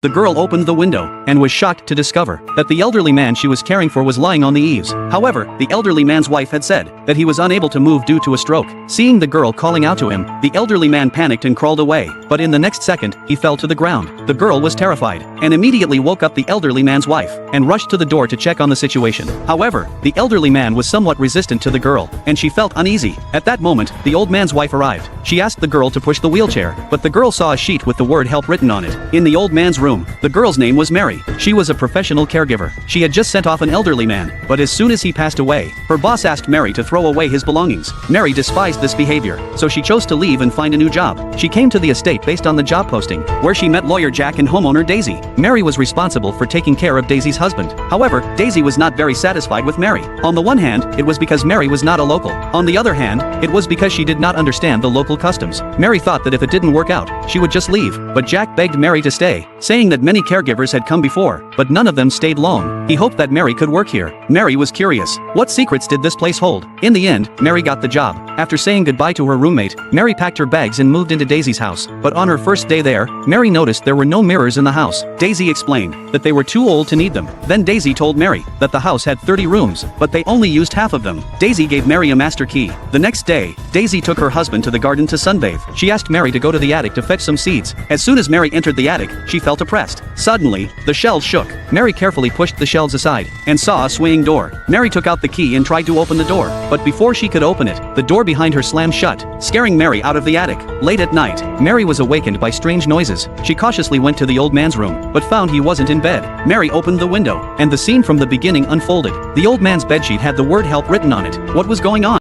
The girl opened the window and was shocked to discover that the elderly man she was caring for was lying on the eaves. However, the elderly man's wife had said that he was unable to move due to a stroke. Seeing the girl calling out to him, the elderly man panicked and crawled away, but in the next second, he fell to the ground. The girl was terrified and immediately woke up the elderly man's wife and rushed to the door to check on the situation. However, the elderly man was somewhat resistant to the girl, and she felt uneasy. At that moment, the old man's wife arrived. She asked the girl to push the wheelchair, but the girl saw a sheet with the word "help" written on it. In the old man's room, the girl's name was Mary. She was a professional caregiver. She had just sent off an elderly man, but as soon as he passed away, her boss asked Mary to throw away his belongings. Mary despised this behavior, so she chose to leave and find a new job. She came to the estate based on the job posting, where she met lawyer Jack and homeowner Daisy. Mary was responsible for taking care of Daisy's husband. However, Daisy was not very satisfied with Mary. On the one hand, it was because Mary was not a local. On the other hand, it was because she did not understand the local customs. Mary thought that if it didn't work out, she would just leave, but Jack begged Mary to stay, saying that many caregivers had come before, but none of them stayed long. He hoped that Mary could work here. Mary was curious. What secrets did this place hold? In the end, Mary got the job. After saying goodbye to her roommate, Mary packed her bags and moved into Daisy's house. But on her first day there, Mary noticed there were no mirrors in the house. Daisy explained that they were too old to need them. Then Daisy told Mary that the house had 30 rooms, but they only used half of them. Daisy gave Mary a master key. The next day, Daisy took her husband to the garden to sunbathe. She asked Mary to go to the attic to fetch some seeds. As soon as Mary entered the attic, she felt oppressed. Suddenly, the shelves shook. Mary carefully pushed the shelves aside and saw a swinging door. Mary took out the key and tried to open the door, but before she could open it, the door behind her slammed shut, scaring Mary out of the attic. Late at night, Mary was awakened by strange noises. She cautiously went to the old man's room, but found he wasn't in bed. Mary opened the window, and the scene from the beginning unfolded. The old man's bedsheet had the word "help" written on it. What was going on?